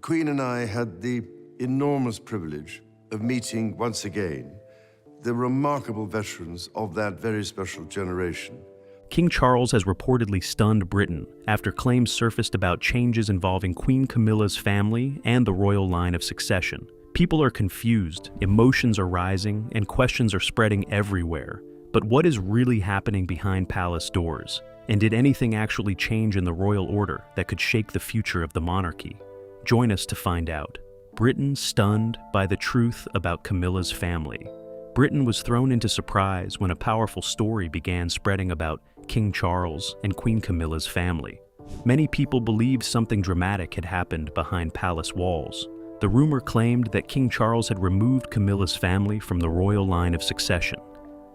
Queen and I had the enormous privilege of meeting once again the remarkable veterans of that very special generation. King Charles has reportedly stunned Britain after claims surfaced about changes involving Queen Camilla's family and the royal line of succession. People are confused, emotions are rising, and questions are spreading everywhere. But what is really happening behind palace doors? And did anything actually change in the royal order that could shake the future of the monarchy? Join us to find out. Britain stunned by the truth about Camilla's family. Britain was thrown into surprise when a powerful story began spreading about King Charles and Queen Camilla's family. Many people believed something dramatic had happened behind palace walls. The rumor claimed that King Charles had removed Camilla's family from the royal line of succession,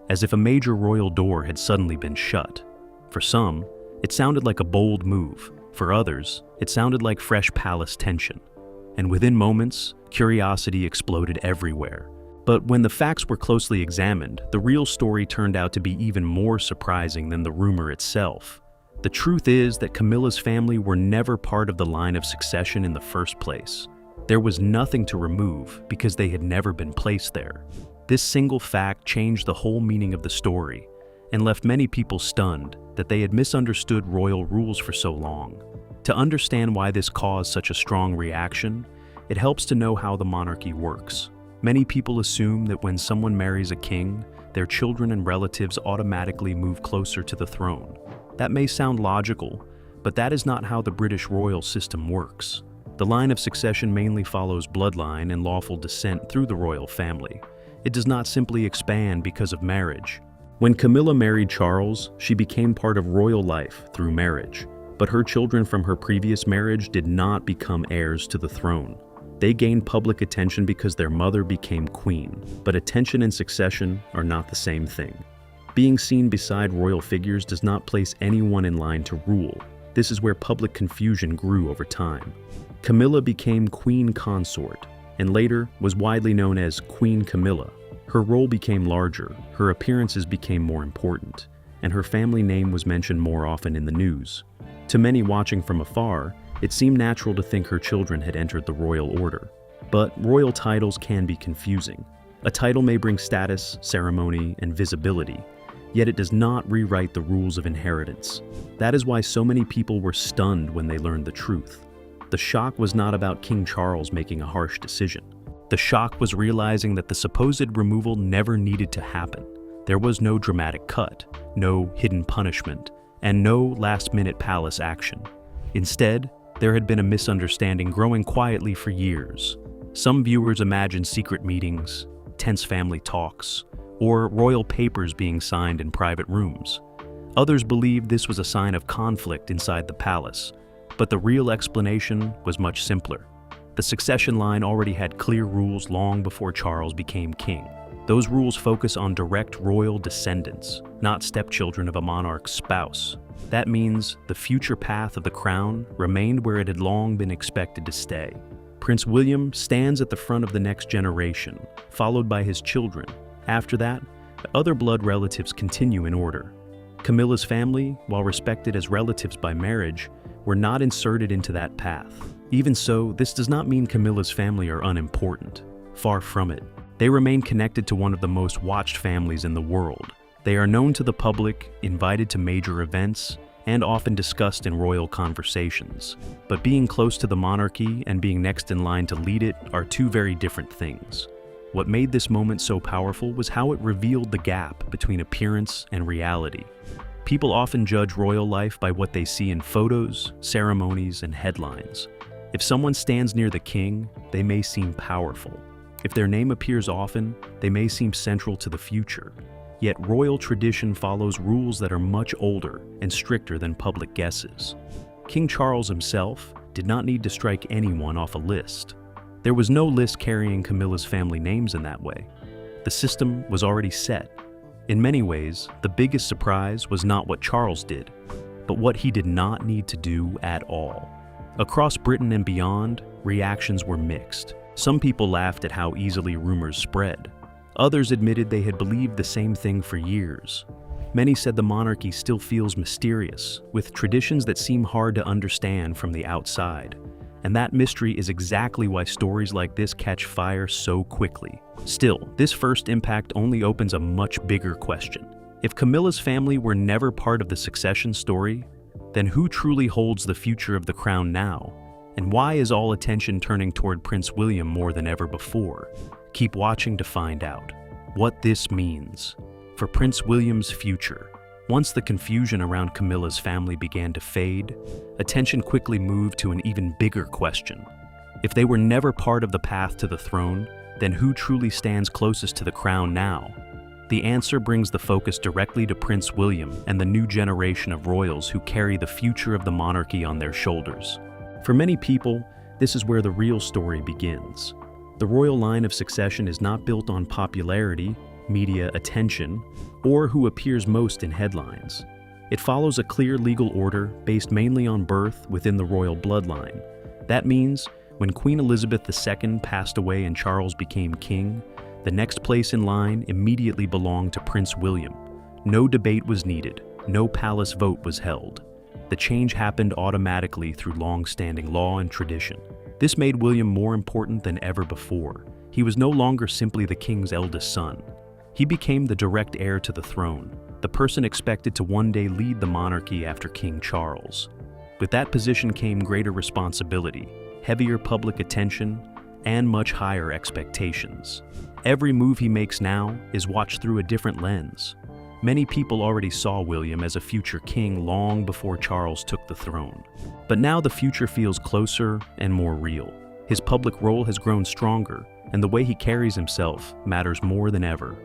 as if a major royal door had suddenly been shut. For some, it sounded like a bold move. For others, it sounded like fresh palace tension. And within moments, curiosity exploded everywhere. But when the facts were closely examined, the real story turned out to be even more surprising than the rumor itself. The truth is that Camilla's family were never part of the line of succession in the first place. There was nothing to remove because they had never been placed there. This single fact changed the whole meaning of the story and left many people stunned that they had misunderstood royal rules for so long. To understand why this caused such a strong reaction, it helps to know how the monarchy works. Many people assume that when someone marries a king, their children and relatives automatically move closer to the throne. That may sound logical, but that is not how the British royal system works. The line of succession mainly follows bloodline and lawful descent through the royal family. It does not simply expand because of marriage. When Camilla married Charles, she became part of royal life through marriage. But her children from her previous marriage did not become heirs to the throne. They gained public attention because their mother became queen, but attention and succession are not the same thing. Being seen beside royal figures does not place anyone in line to rule. This is where public confusion grew over time. Camilla became queen consort, and later was widely known as Queen Camilla. Her role became larger, her appearances became more important, and her family name was mentioned more often in the news. To many watching from afar, it seemed natural to think her children had entered the royal order. But royal titles can be confusing. A title may bring status, ceremony, and visibility, yet it does not rewrite the rules of inheritance. That is why so many people were stunned when they learned the truth. The shock was not about King Charles making a harsh decision. The shock was realizing that the supposed removal never needed to happen. There was no dramatic cut, no hidden punishment, and no last-minute palace action. Instead, there had been a misunderstanding growing quietly for years. Some viewers imagined secret meetings, tense family talks, or royal papers being signed in private rooms. Others believed this was a sign of conflict inside the palace, but the real explanation was much simpler. The succession line already had clear rules long before Charles became king. Those rules focus on direct royal descendants, not stepchildren of a monarch's spouse. That means the future path of the crown remained where it had long been expected to stay. Prince William stands at the front of the next generation, followed by his children. After that, other blood relatives continue in order. Camilla's family, while respected as relatives by marriage, were not inserted into that path. Even so, this does not mean Camilla's family are unimportant. Far from it. They remain connected to one of the most watched families in the world. They are known to the public, invited to major events, and often discussed in royal conversations. But being close to the monarchy and being next in line to lead it are two very different things. What made this moment so powerful was how it revealed the gap between appearance and reality. People often judge royal life by what they see in photos, ceremonies, and headlines. If someone stands near the king, they may seem powerful. If their name appears often, they may seem central to the future. Yet royal tradition follows rules that are much older and stricter than public guesses. King Charles himself did not need to strike anyone off a list. There was no list carrying Camilla's family names in that way. The system was already set. In many ways, the biggest surprise was not what Charles did, but what he did not need to do at all. Across Britain and beyond, reactions were mixed. Some people laughed at how easily rumors spread. Others admitted they had believed the same thing for years. Many said the monarchy still feels mysterious, with traditions that seem hard to understand from the outside. and that mystery is exactly why stories like this catch fire so quickly. Still, this first impact only opens a much bigger question. If Camilla's family were never part of the succession story, then who truly holds the future of the crown now? And why is all attention turning toward Prince William more than ever before? Keep watching to find out what this means for Prince William's future. Once the confusion around Camilla's family began to fade, attention quickly moved to an even bigger question. If they were never part of the path to the throne, then who truly stands closest to the crown now? The answer brings the focus directly to Prince William and the new generation of royals who carry the future of the monarchy on their shoulders. For many people, this is where the real story begins. The royal line of succession is not built on popularity, media attention, or who appears most in headlines. It follows a clear legal order based mainly on birth within the royal bloodline. That means when Queen Elizabeth II passed away and Charles became king, the next place in line immediately belonged to Prince William. No debate was needed, no palace vote was held. The change happened automatically through long-standing law and tradition. This made William more important than ever before. He was no longer simply the king's eldest son. He became the direct heir to the throne, the person expected to one day lead the monarchy after King Charles. With that position came greater responsibility, heavier public attention, and much higher expectations. Every move he makes now is watched through a different lens. Many people already saw William as a future king long before Charles took the throne. But now the future feels closer and more real. His public role has grown stronger, and the way he carries himself matters more than ever.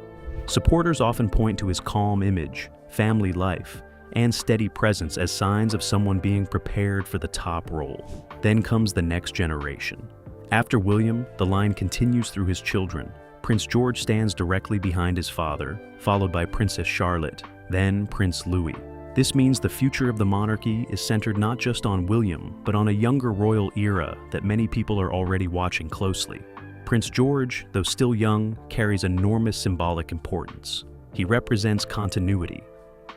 Supporters often point to his calm image, family life, and steady presence as signs of someone being prepared for the top role. Then comes the next generation. After William, the line continues through his children. Prince George stands directly behind his father, followed by Princess Charlotte, then Prince Louis. This means the future of the monarchy is centered not just on William, but on a younger royal era that many people are already watching closely. Prince George, though still young, carries enormous symbolic importance. He represents continuity.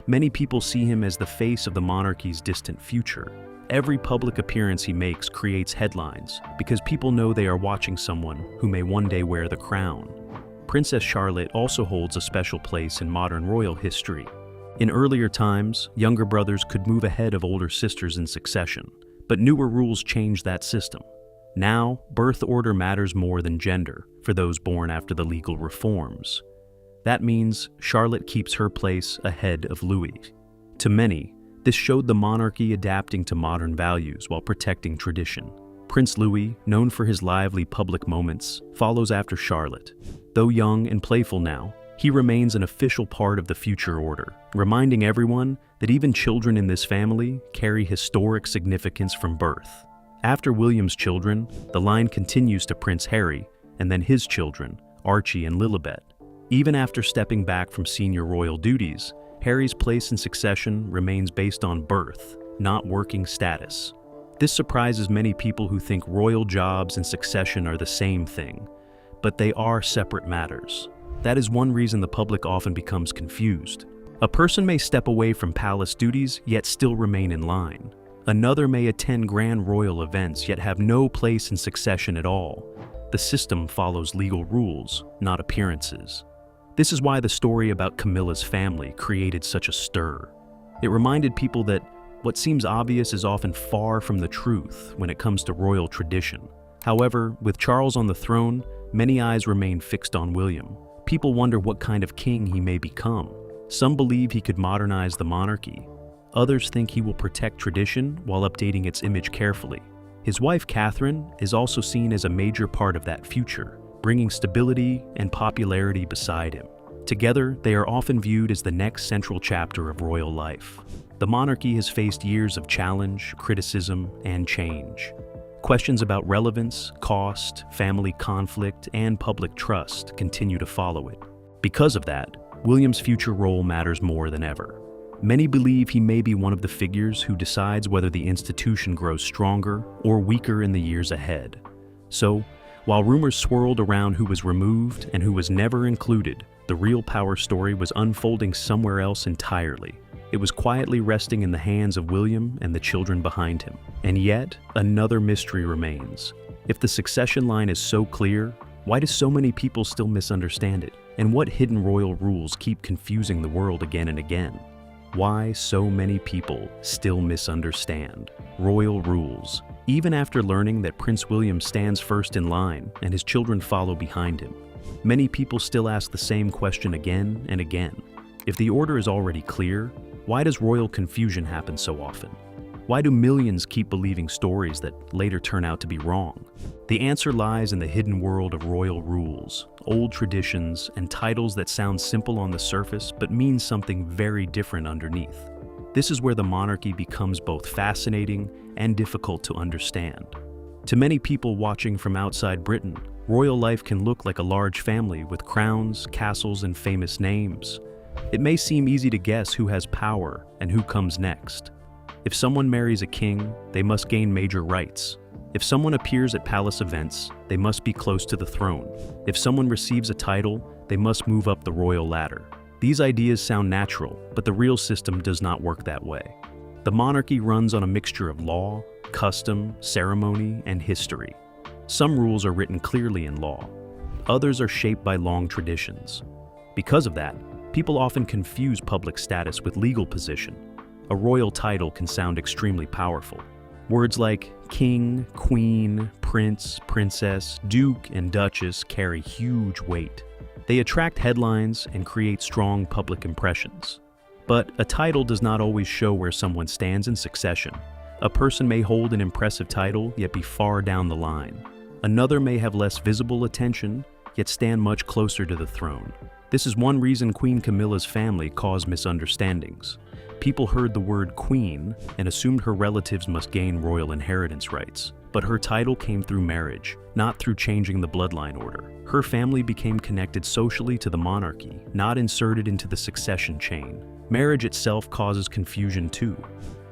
Many people see him as the face of the monarchy's distant future. Every public appearance he makes creates headlines because people know they are watching someone who may one day wear the crown. Princess Charlotte also holds a special place in modern royal history. In earlier times, younger brothers could move ahead of older sisters in succession, but newer rules changed that system. Now, birth order matters more than gender for those born after the legal reforms. That means Charlotte keeps her place ahead of Louis. To many, this showed the monarchy adapting to modern values while protecting tradition. Prince Louis, known for his lively public moments, follows after Charlotte. Though young and playful now, he remains an official part of the future order, reminding everyone that even children in this family carry historic significance from birth. After William's children, the line continues to Prince Harry, and then his children, Archie and Lilibet. Even after stepping back from senior royal duties, Harry's place in succession remains based on birth, not working status. This surprises many people who think royal jobs and succession are the same thing, but they are separate matters. That is one reason the public often becomes confused. A person may step away from palace duties yet still remain in line. Another may attend grand royal events yet have no place in succession at all. The system follows legal rules, not appearances. This is why the story about Camilla's family created such a stir. It reminded people that what seems obvious is often far from the truth when it comes to royal tradition. However, with Charles on the throne, many eyes remain fixed on William. People wonder what kind of king he may become. Some believe he could modernize the monarchy. Others think he will protect tradition while updating its image carefully. His wife, Catherine, is also seen as a major part of that future, bringing stability and popularity beside him. Together, they are often viewed as the next central chapter of royal life. The monarchy has faced years of challenge, criticism, and change. Questions about relevance, cost, family conflict, and public trust continue to follow it. Because of that, William's future role matters more than ever. Many believe he may be one of the figures who decides whether the institution grows stronger or weaker in the years ahead. So, while rumors swirled around who was removed and who was never included, the real power story was unfolding somewhere else entirely. It was quietly resting in the hands of William and the children behind him. And yet, another mystery remains. If the succession line is so clear, why do so many people still misunderstand it? And what hidden royal rules keep confusing the world again and again? Why so many people still misunderstand royal rules, even after learning that Prince William stands first in line and his children follow behind him? Many people still ask the same question again and again. If the order is already clear, why does royal confusion happen so often? Why do millions keep believing stories that later turn out to be wrong? The answer lies in the hidden world of royal rules, old traditions, and titles that sound simple on the surface but mean something very different underneath. This is where the monarchy becomes both fascinating and difficult to understand. To many people watching from outside Britain, royal life can look like a large family with crowns, castles, and famous names. It may seem easy to guess who has power and who comes next. If someone marries a king, they must gain major rights. If someone appears at palace events, they must be close to the throne. If someone receives a title, they must move up the royal ladder. These ideas sound natural, but the real system does not work that way. The monarchy runs on a mixture of law, custom, ceremony, and history. Some rules are written clearly in law. Others are shaped by long traditions. Because of that, people often confuse public status with legal position. A royal title can sound extremely powerful. Words like king, queen, prince, princess, duke, and duchess carry huge weight. They attract headlines and create strong public impressions. But a title does not always show where someone stands in succession. A person may hold an impressive title yet be far down the line. Another may have less visible attention yet stand much closer to the throne. This is one reason Queen Camilla's family caused misunderstandings. People heard the word queen and assumed her relatives must gain royal inheritance rights. But her title came through marriage, not through changing the bloodline order. Her family became connected socially to the monarchy, not inserted into the succession chain. Marriage itself causes confusion too.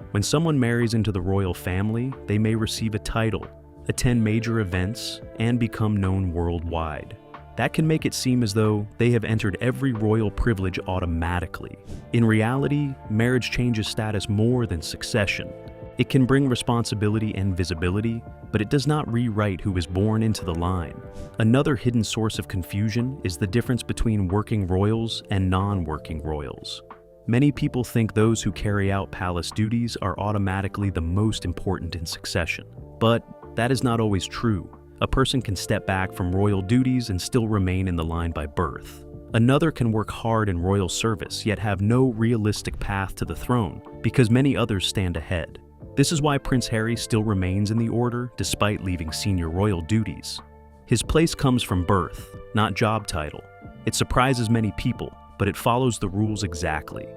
When someone marries into the royal family, they may receive a title, attend major events, and become known worldwide. That can make it seem as though they have entered every royal privilege automatically. In reality, marriage changes status more than succession. It can bring responsibility and visibility, but it does not rewrite who is born into the line. Another hidden source of confusion is the difference between working royals and non-working royals. Many people think those who carry out palace duties are automatically the most important in succession. But that is not always true. A person can step back from royal duties and still remain in the line by birth. Another can work hard in royal service yet have no realistic path to the throne because many others stand ahead. This is why Prince Harry still remains in the order despite leaving senior royal duties. His place comes from birth, not job title. It surprises many people, but it follows the rules exactly.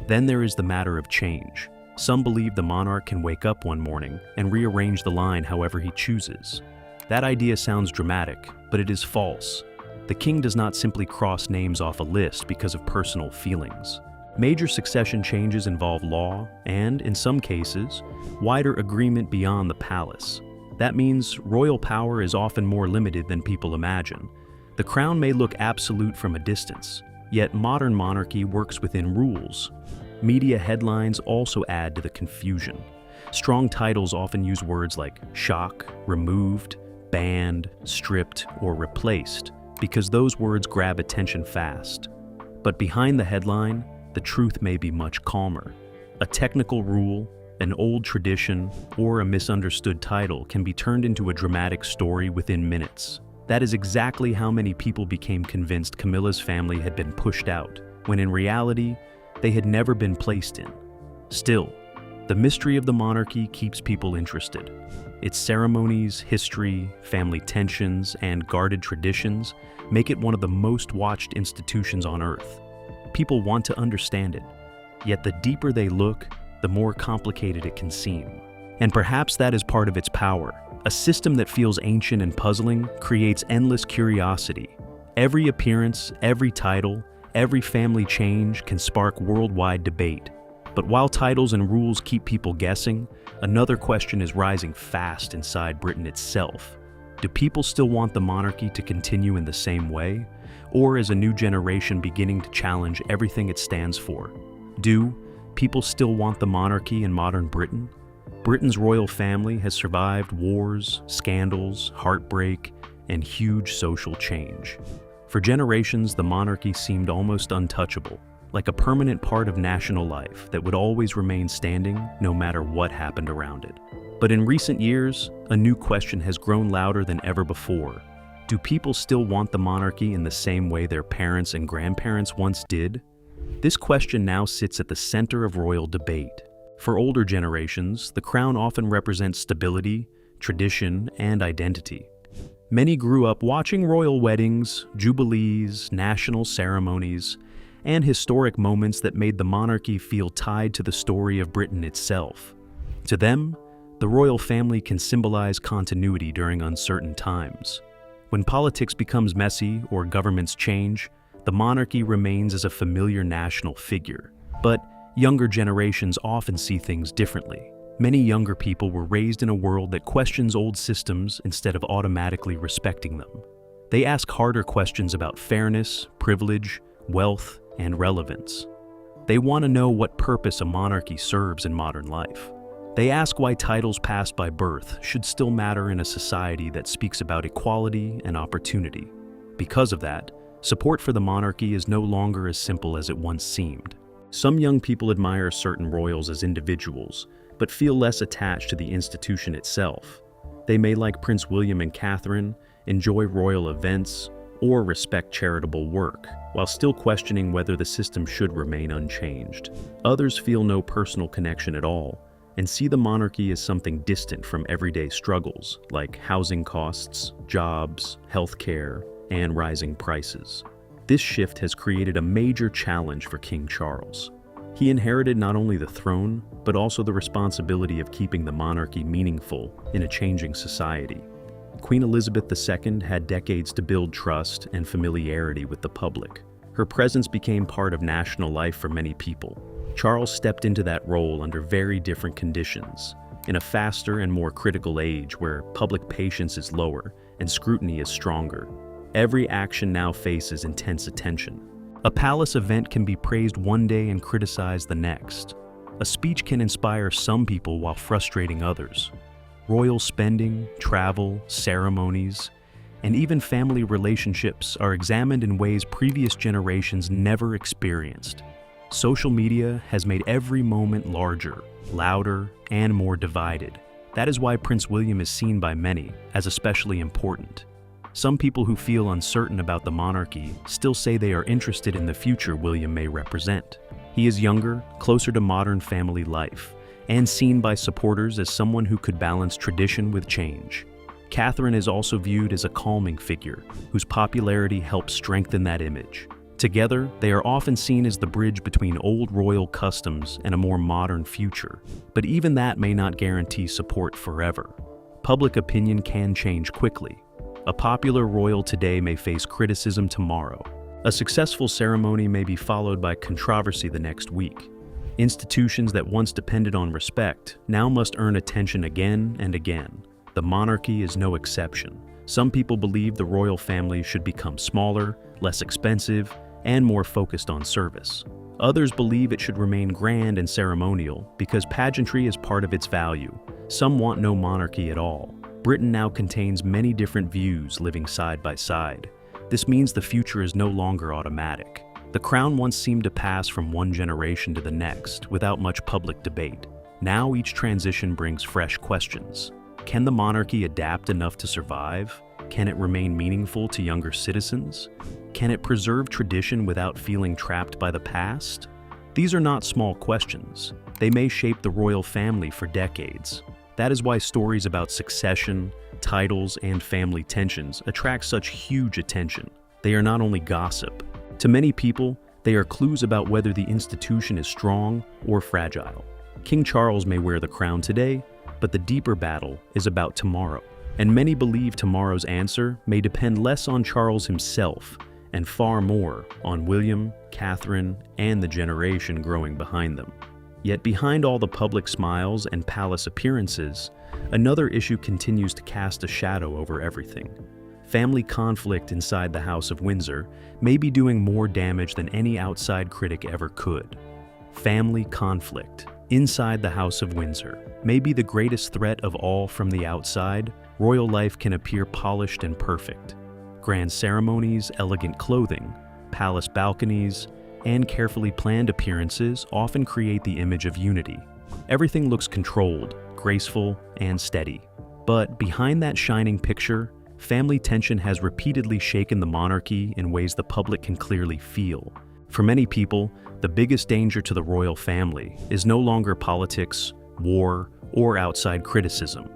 Then there is the matter of change. Some believe the monarch can wake up one morning and rearrange the line however he chooses. That idea sounds dramatic, but it is false. The king does not simply cross names off a list because of personal feelings. Major succession changes involve law and, in some cases, wider agreement beyond the palace. That means royal power is often more limited than people imagine. The crown may look absolute from a distance, yet modern monarchy works within rules. Media headlines also add to the confusion. Strong titles often use words like shock, removed, banned, stripped, or replaced, because those words grab attention fast. But behind the headline, the truth may be much calmer. A technical rule, an old tradition, or a misunderstood title can be turned into a dramatic story within minutes. That is exactly how many people became convinced Camilla's family had been pushed out, when in reality, they had never been placed in. Still, the mystery of the monarchy keeps people interested. Its ceremonies, history, family tensions, and guarded traditions make it one of the most watched institutions on Earth. People want to understand it, yet the deeper they look, the more complicated it can seem. And perhaps that is part of its power. A system that feels ancient and puzzling creates endless curiosity. Every appearance, every title, every family change can spark worldwide debate. But while titles and rules keep people guessing, another question is rising fast inside Britain itself. Do people still want the monarchy to continue in the same way? Or is a new generation beginning to challenge everything it stands for? Do People still want the monarchy in modern Britain? Britain's royal family has survived wars, scandals, heartbreak, and huge social change. For generations, the monarchy seemed almost untouchable, like a permanent part of national life that would always remain standing no matter what happened around it. But in recent years, a new question has grown louder than ever before. Do people still want the monarchy in the same way their parents and grandparents once did? This question now sits at the center of royal debate. For older generations, the crown often represents stability, tradition, and identity. Many grew up watching royal weddings, jubilees, national ceremonies, and historic moments that made the monarchy feel tied to the story of Britain itself. To them, the royal family can symbolize continuity during uncertain times. When politics becomes messy or governments change, the monarchy remains as a familiar national figure. But younger generations often see things differently. Many younger people were raised in a world that questions old systems instead of automatically respecting them. They ask harder questions about fairness, privilege, wealth, and relevance. They want to know what purpose a monarchy serves in modern life. They ask why titles passed by birth should still matter in a society that speaks about equality and opportunity. Because of that, support for the monarchy is no longer as simple as it once seemed. Some young people admire certain royals as individuals, but feel less attached to the institution itself. They may like Prince William and Catherine, enjoy royal events, or respect charitable work, while still questioning whether the system should remain unchanged. Others feel no personal connection at all, and see the monarchy as something distant from everyday struggles, like housing costs, jobs, healthcare, and rising prices. This shift has created a major challenge for King Charles. He inherited not only the throne, but also the responsibility of keeping the monarchy meaningful in a changing society. Queen Elizabeth II had decades to build trust and familiarity with the public. Her presence became part of national life for many people. Charles stepped into that role under very different conditions, in a faster and more critical age where public patience is lower and scrutiny is stronger. Every action now faces intense attention. A palace event can be praised one day and criticized the next. A speech can inspire some people while frustrating others. Royal spending, travel, ceremonies, and even family relationships are examined in ways previous generations never experienced. Social media has made every moment larger, louder, and more divided. That is why Prince William is seen by many as especially important. Some people who feel uncertain about the monarchy still say they are interested in the future William may represent. He is younger, closer to modern family life, and seen by supporters as someone who could balance tradition with change. Catherine is also viewed as a calming figure, whose popularity helps strengthen that image. Together, they are often seen as the bridge between old royal customs and a more modern future, but even that may not guarantee support forever. Public opinion can change quickly. A popular royal today may face criticism tomorrow. A successful ceremony may be followed by controversy the next week. Institutions that once depended on respect now must earn attention again and again. The monarchy is no exception. Some people believe the royal family should become smaller, less expensive, and more focused on service. Others believe it should remain grand and ceremonial because pageantry is part of its value. Some want no monarchy at all. Britain now contains many different views living side by side. This means the future is no longer automatic. The crown once seemed to pass from one generation to the next without much public debate. Now each transition brings fresh questions. Can the monarchy adapt enough to survive? Can it remain meaningful to younger citizens? Can it preserve tradition without feeling trapped by the past? These are not small questions. They may shape the royal family for decades. That is why stories about succession, titles, and family tensions attract such huge attention. They are not only gossip. To many people, they are clues about whether the institution is strong or fragile. King Charles may wear the crown today, but the deeper battle is about tomorrow. And many believe tomorrow's answer may depend less on Charles himself and far more on William, Catherine, and the generation growing behind them. Yet behind all the public smiles and palace appearances, another issue continues to cast a shadow over everything. Family conflict inside the House of Windsor may be doing more damage than any outside critic ever could. family conflict. Inside the House of Windsor, maybe the greatest threat of all from the outside, royal life can appear polished and perfect. Grand ceremonies, elegant clothing, palace balconies, and carefully planned appearances often create the image of unity. Everything looks controlled, graceful, and steady. But behind that shining picture, family tension has repeatedly shaken the monarchy in ways the public can clearly feel. For many people, the biggest danger to the royal family is no longer politics, war, or outside criticism.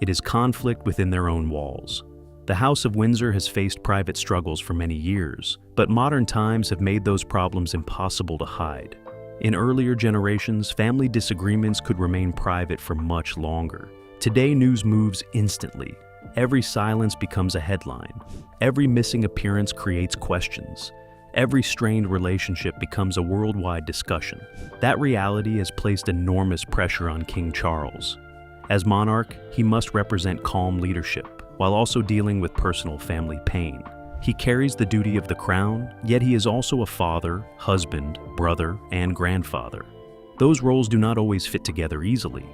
It is conflict within their own walls. The House of Windsor has faced private struggles for many years, but modern times have made those problems impossible to hide. In earlier generations, family disagreements could remain private for much longer. Today, news moves instantly. Every silence becomes a headline. Every missing appearance creates questions. Every strained relationship becomes a worldwide discussion. That reality has placed enormous pressure on King Charles. As monarch, he must represent calm leadership, while also dealing with personal family pain. He carries the duty of the crown, yet he is also a father, husband, brother, and grandfather. Those roles do not always fit together easily.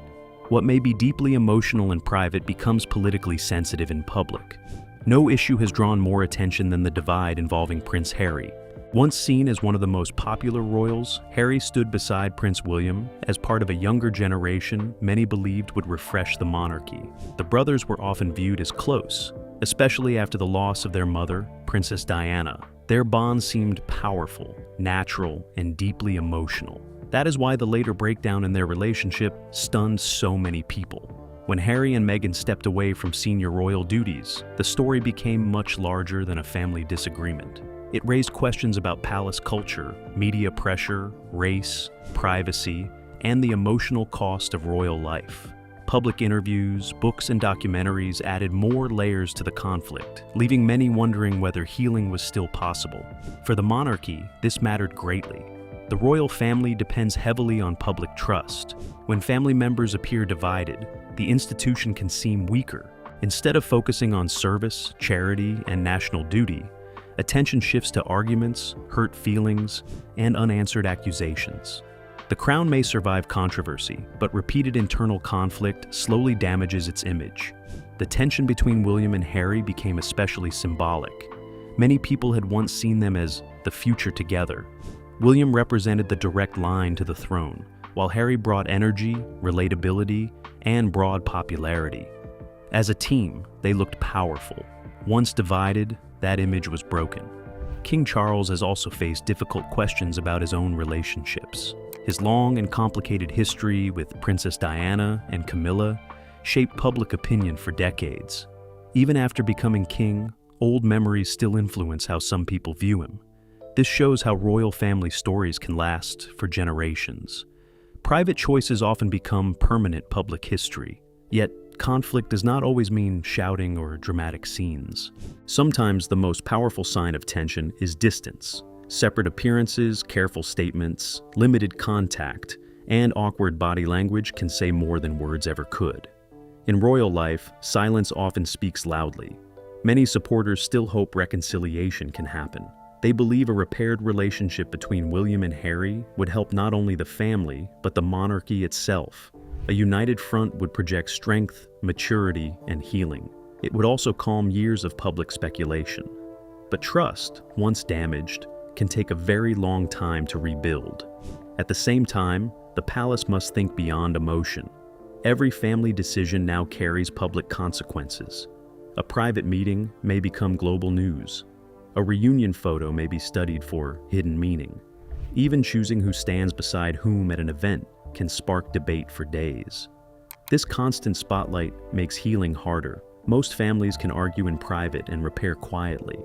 What may be deeply emotional in private becomes politically sensitive in public. No issue has drawn more attention than the divide involving Prince Harry. Once seen as one of the most popular royals, Harry stood beside Prince William as part of a younger generation many believed would refresh the monarchy. The brothers were often viewed as close, especially after the loss of their mother, Princess Diana. Their bond seemed powerful, natural, and deeply emotional. That is why the later breakdown in their relationship stunned so many people. When Harry and Meghan stepped away from senior royal duties, the story became much larger than a family disagreement. It raised questions about palace culture, media pressure, race, privacy, and the emotional cost of royal life. Public interviews, books, and documentaries added more layers to the conflict, leaving many wondering whether healing was still possible. For the monarchy, this mattered greatly. The royal family depends heavily on public trust. When family members appear divided, the institution can seem weaker. Instead of focusing on service, charity, and national duty, attention shifts to arguments, hurt feelings, and unanswered accusations. The crown may survive controversy, but repeated internal conflict slowly damages its image. The tension between William and Harry became especially symbolic. Many people had once seen them as the future together. William represented the direct line to the throne, while Harry brought energy, relatability, and broad popularity. As a team, they looked powerful. Once divided, that image was broken. King Charles has also faced difficult questions about his own relationships. His long and complicated history with Princess Diana and Camilla shaped public opinion for decades. Even after becoming king, old memories still influence how some people view him. This shows how royal family stories can last for generations. Private choices often become permanent public history, yet conflict does not always mean shouting or dramatic scenes. Sometimes the most powerful sign of tension is distance. Separate appearances, careful statements, limited contact, and awkward body language can say more than words ever could. In royal life, silence often speaks loudly. Many supporters still hope reconciliation can happen. They believe a repaired relationship between William and Harry would help not only the family, but the monarchy itself. A united front would project strength, maturity, and healing. It would also calm years of public speculation. But trust, once damaged, can take a very long time to rebuild. At the same time, the palace must think beyond emotion. Every family decision now carries public consequences. A private meeting may become global news. A reunion photo may be studied for hidden meaning. Even choosing who stands beside whom at an event can spark debate for days. This constant spotlight makes healing harder. Most families can argue in private and repair quietly.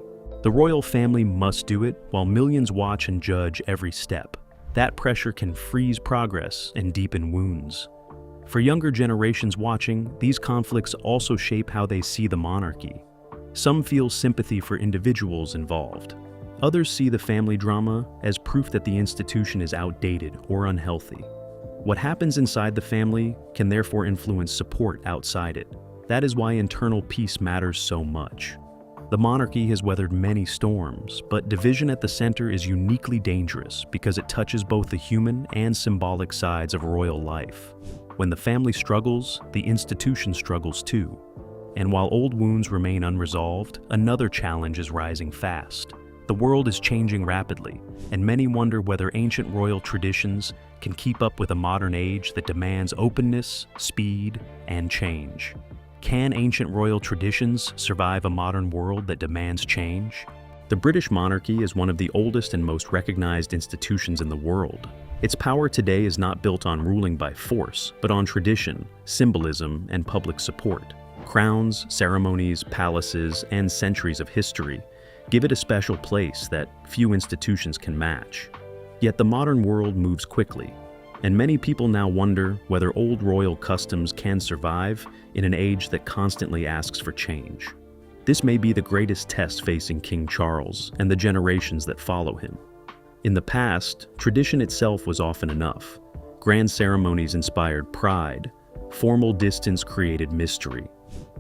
The royal family must do it while millions watch and judge every step. That pressure can freeze progress and deepen wounds. For younger generations watching, these conflicts also shape how they see the monarchy. Some feel sympathy for individuals involved. Others see the family drama as proof that the institution is outdated or unhealthy. What happens inside the family can therefore influence support outside it. That is why internal peace matters so much. The monarchy has weathered many storms, but division at the center is uniquely dangerous because it touches both the human and symbolic sides of royal life. When the family struggles, the institution struggles too. And while old wounds remain unresolved, another challenge is rising fast. The world is changing rapidly, and many wonder whether ancient royal traditions can keep up with a modern age that demands openness, speed, and change. Can ancient royal traditions survive a modern world that demands change? The British monarchy is one of the oldest and most recognized institutions in the world. Its power today is not built on ruling by force, but on tradition, symbolism, and public support. Crowns, ceremonies, palaces, and centuries of history give it a special place that few institutions can match. Yet the modern world moves quickly, and many people now wonder whether old royal customs can survive in an age that constantly asks for change. This may be the greatest test facing King Charles and the generations that follow him. In the past, tradition itself was often enough. Grand ceremonies inspired pride. Formal distance created mystery.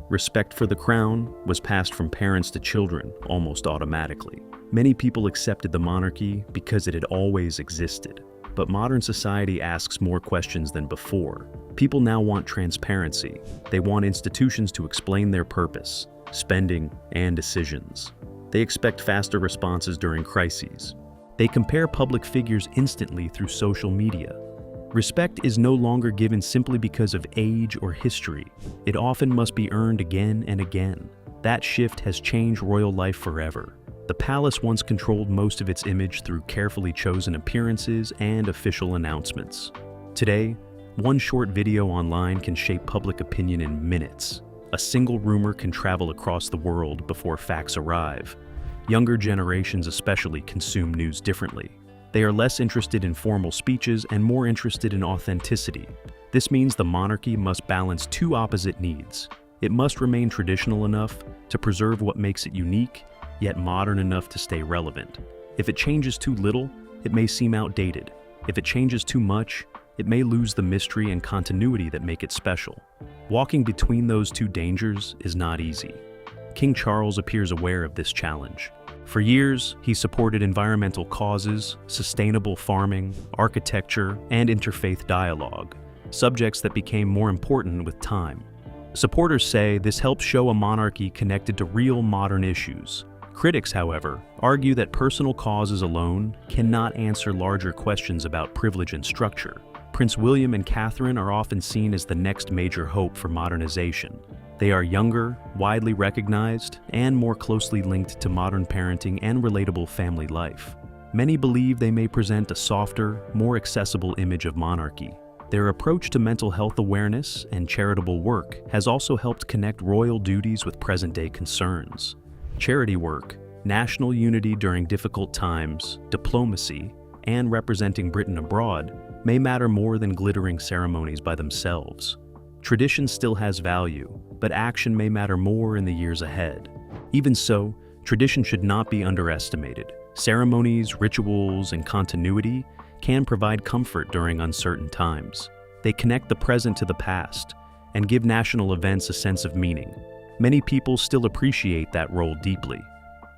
Respect for the crown was passed from parents to children almost automatically. Many people accepted the monarchy because it had always existed. But modern society asks more questions than before. People now want transparency. They want institutions to explain their purpose, spending, and decisions. They expect faster responses during crises. They compare public figures instantly through social media. Respect is no longer given simply because of age or history. It often must be earned again and again. That shift has changed royal life forever. The palace once controlled most of its image through carefully chosen appearances and official announcements. Today, one short video online can shape public opinion in minutes. A single rumor can travel across the world before facts arrive. Younger generations especially consume news differently. They are less interested in formal speeches and more interested in authenticity. This means the monarchy must balance two opposite needs. It must remain traditional enough to preserve what makes it unique, yet modern enough to stay relevant. If it changes too little, it may seem outdated. If it changes too much, it may lose the mystery and continuity that make it special. Walking between those two dangers is not easy. King Charles appears aware of this challenge. For years, he supported environmental causes, sustainable farming, architecture, and interfaith dialogue, subjects that became more important with time. Supporters say this helps show a monarchy connected to real modern issues. Critics, however, argue that personal causes alone cannot answer larger questions about privilege and structure. Prince William and Catherine are often seen as the next major hope for modernization. They are younger, widely recognized, and more closely linked to modern parenting and relatable family life. Many believe they may present a softer, more accessible image of monarchy. Their approach to mental health awareness and charitable work has also helped connect royal duties with present-day concerns. Charity work, national unity during difficult times, diplomacy, and representing Britain abroad may matter more than glittering ceremonies by themselves. Tradition still has value, but action may matter more in the years ahead. Even so, tradition should not be underestimated. Ceremonies, rituals, and continuity can provide comfort during uncertain times. They connect the present to the past and give national events a sense of meaning. Many people still appreciate that role deeply.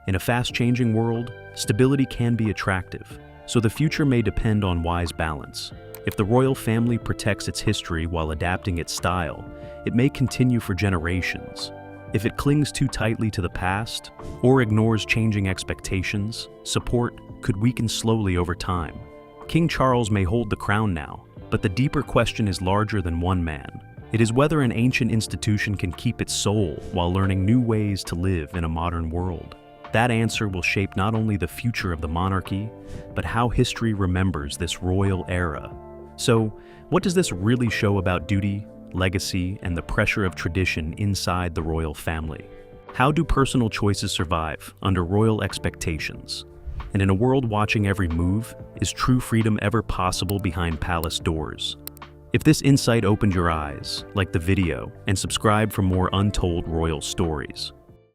In a fast-changing world, stability can be attractive, so the future may depend on wise balance. If the royal family protects its history while adapting its style, it may continue for generations. If it clings too tightly to the past or ignores changing expectations, support could weaken slowly over time. King Charles may hold the crown now, but the deeper question is larger than one man. It is whether an ancient institution can keep its soul while learning new ways to live in a modern world. That answer will shape not only the future of the monarchy, but how history remembers this royal era. So, what does this really show about duty, legacy, and the pressure of tradition inside the royal family? How do personal choices survive under royal expectations? And in a world watching every move, is true freedom ever possible behind palace doors? If this insight opened your eyes, like the video and subscribe for more untold royal stories.